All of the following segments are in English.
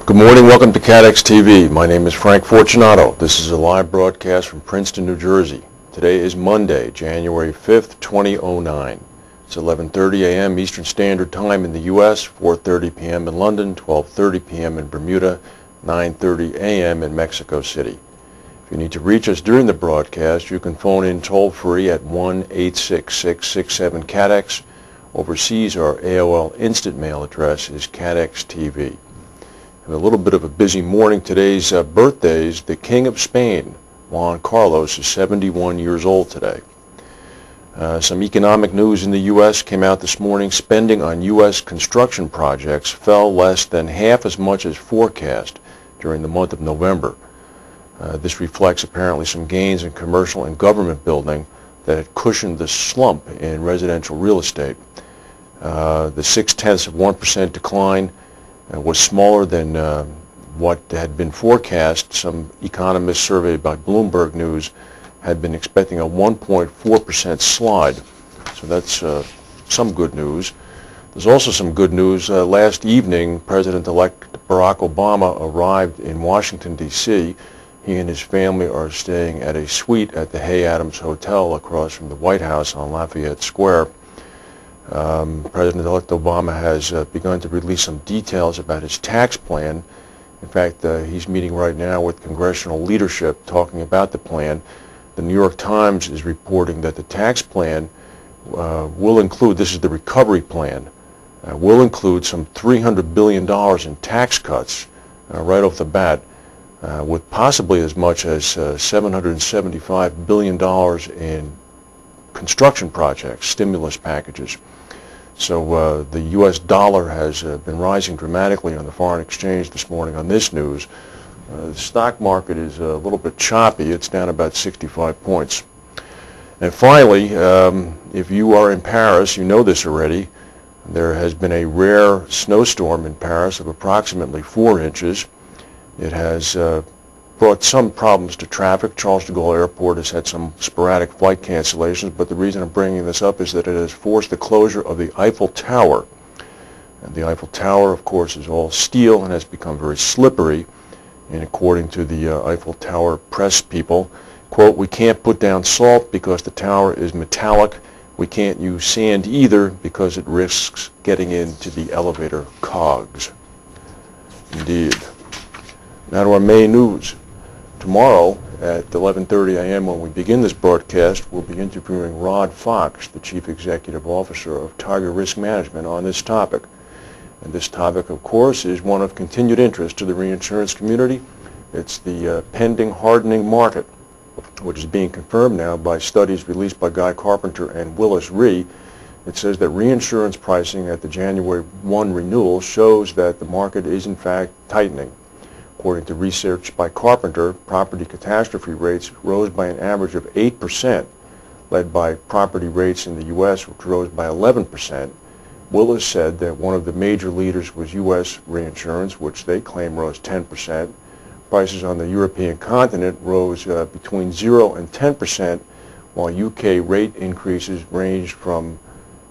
Good morning, welcome to CATEX TV. My name is Frank Fortunato. This is a live broadcast from Princeton, New Jersey. Today is Monday, January 5th, 2009. It's 11:30 a.m. Eastern Standard Time in the U.S., 4:30 p.m. in London, 12:30 p.m. in Bermuda, 9:30 a.m. in Mexico City. If you need to reach us during the broadcast, you can phone in toll-free at 1-866-67-CATEX. Overseas, our AOL Instant Mail address is CATEXTV. And a little bit of a busy morning. Today's birthdays. The King of Spain, Juan Carlos, is 71 years old today. Some economic news in the U.S. came out this morning. Spending on U.S. construction projects fell less than half as much as forecast during the month of November. This reflects apparently some gains in commercial and government building that had cushioned the slump in residential real estate. The 0.6% decline was smaller than what had been forecast. Some economists surveyed by Bloomberg News had been expecting a 1.4% slide. So that's some good news. There's also some good news. Last evening, President-elect Barack Obama arrived in Washington, D.C. He and his family are staying at a suite at the Hay Adams Hotel across from the White House on Lafayette Square. President-elect Obama has begun to release some details about his tax plan. In fact, he's meeting right now with congressional leadership talking about the plan. The New York Times is reporting that the tax plan will include, this is the recovery plan, will include some $300 billion in tax cuts right off the bat, with possibly as much as $775 billion in construction projects, stimulus packages. So the U.S. dollar has been rising dramatically on the foreign exchange this morning on this news. The stock market is a little bit choppy. It's down about 65 points. And finally, if you are in Paris, you know this already, there has been a rare snowstorm in Paris of approximately 4 inches. It has brought some problems to traffic. Charles de Gaulle Airport has had some sporadic flight cancellations, but the reason I'm bringing this up is that it has forced the closure of the Eiffel Tower. And the Eiffel Tower, of course, is all steel and has become very slippery. And according to the Eiffel Tower press people, quote, "We can't put down salt because the tower is metallic. We can't use sand either because it risks getting into the elevator cogs." Indeed. Now to our main news. Tomorrow at 11:30 a.m. when we begin this broadcast, we'll be interviewing Rod Fox, the Chief Executive Officer of Tiger Risk Management, on this topic. And this topic, of course, is one of continued interest to the reinsurance community. It's the pending hardening market, which is being confirmed now by studies released by Guy Carpenter and Willis Re. It says that reinsurance pricing at the January 1 renewal shows that the market is in fact tightening. According to research by Carpenter, property catastrophe rates rose by an average of 8%, led by property rates in the U.S., which rose by 11%. Willis said that one of the major leaders was U.S. reinsurance, which they claim rose 10%. Prices on the European continent rose between 0 and 10%, while U.K. rate increases ranged from,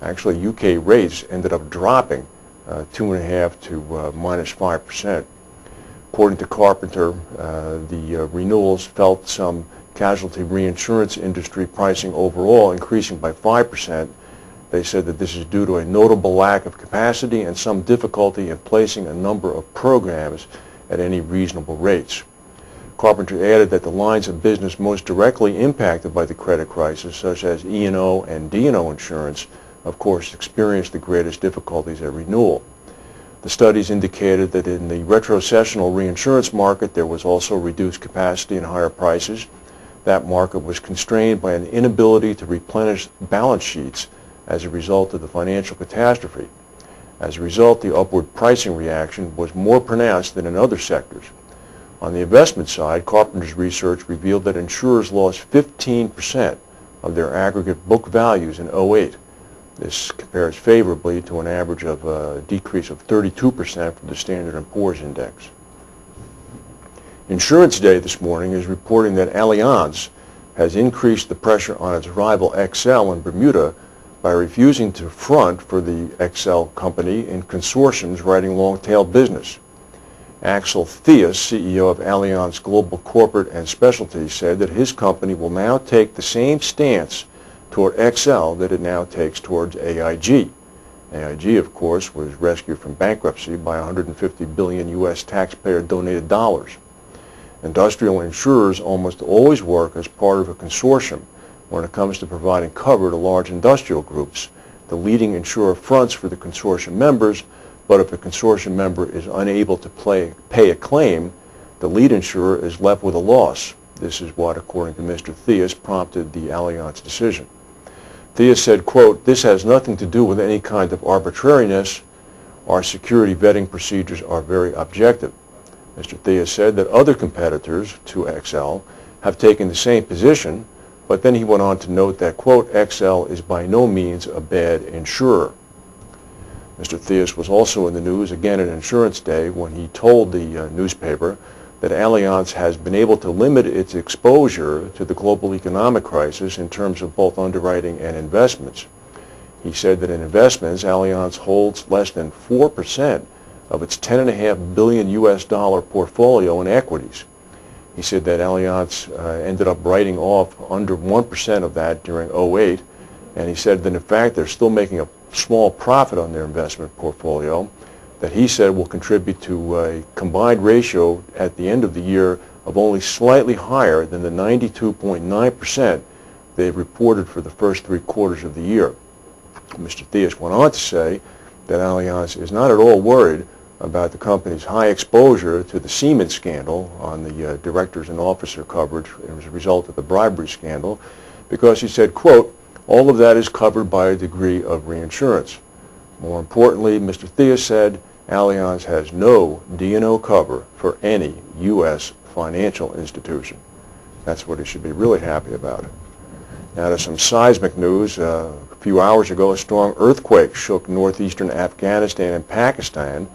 actually U.K. rates ended up dropping 2.5% to minus 5%. According to Carpenter, the renewals felt some casualty reinsurance industry pricing overall increasing by 5%. They said that this is due to a notable lack of capacity and some difficulty in placing a number of programs at any reasonable rates. Carpenter added that the lines of business most directly impacted by the credit crisis, such as E&O and D&O insurance, of course, experienced the greatest difficulties at renewal. The studies indicated that in the retrocessional reinsurance market there was also reduced capacity and higher prices. That market was constrained by an inability to replenish balance sheets as a result of the financial catastrophe. As a result, the upward pricing reaction was more pronounced than in other sectors. On the investment side, Carpenter's research revealed that insurers lost 15% of their aggregate book values in '08. This compares favorably to an average of a decrease of 32% for the Standard & Poor's Index. Insurance Day this morning is reporting that Allianz has increased the pressure on its rival XL in Bermuda by refusing to front for the XL company in consortiums writing long-tail business. Axel Theus, CEO of Allianz Global Corporate and Specialty, said that his company will now take the same stance toward XL that it now takes towards AIG. AIG, of course, was rescued from bankruptcy by 150 billion U.S. taxpayer-donated dollars. Industrial insurers almost always work as part of a consortium when it comes to providing cover to large industrial groups. The leading insurer fronts for the consortium members, but if a consortium member is unable to pay a claim, the lead insurer is left with a loss. This is what, according to Mr. Theus, prompted the Allianz decision. Theus said, quote, "This has nothing to do with any kind of arbitrariness. Our security vetting procedures are very objective." Mr. Theus said that other competitors to XL have taken the same position, but then he went on to note that, quote, "XL is by no means a bad insurer." Mr. Theus was also in the news again at Insurance Day when he told the newspaper that Allianz has been able to limit its exposure to the global economic crisis in terms of both underwriting and investments. He said that in investments, Allianz holds less than 4% of its $10.5 billion US portfolio in equities. He said that Allianz ended up writing off under 1% of that during 2008, and he said that in fact they're still making a small profit on their investment portfolio that he said will contribute to a combined ratio at the end of the year of only slightly higher than the 92.9% they've reported for the first 3 quarters of the year. Mr. Theus went on to say that Allianz is not at all worried about the company's high exposure to the Siemens scandal on the directors and officer coverage as a result of the bribery scandal, because he said, quote, "All of that is covered by a degree of reinsurance." More importantly, Mr. Theus said Allianz has no D&O cover for any U.S. financial institution. That's what he should be really happy about. Now to some seismic news. A few hours ago, a strong earthquake shook northeastern Afghanistan and Pakistan,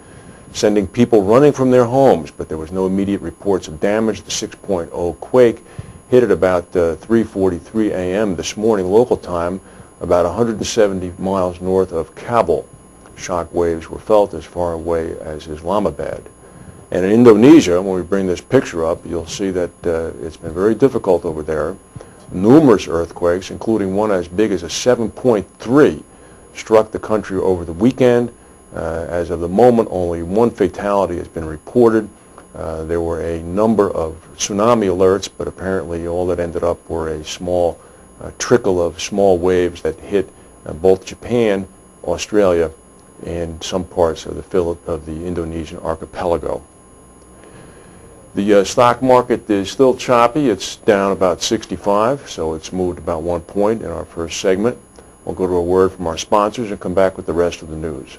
sending people running from their homes, but there was no immediate reports of damage. The 6.0 quake hit at about 3:43 a.m. this morning local time, about 170 miles north of Kabul. Shock waves were felt as far away as Islamabad. And in Indonesia, when we bring this picture up, you'll see that it's been very difficult over there. Numerous earthquakes, including one as big as a 7.3, struck the country over the weekend. As of the moment, only one fatality has been reported. There were a number of tsunami alerts, but apparently all that ended up were a small trickle of small waves that hit both Japan, Australia, and some parts of the Indonesian archipelago. The stock market is still choppy. It's down about 65, so it's moved about 1 point in our first segment. We'll go to a word from our sponsors and come back with the rest of the news.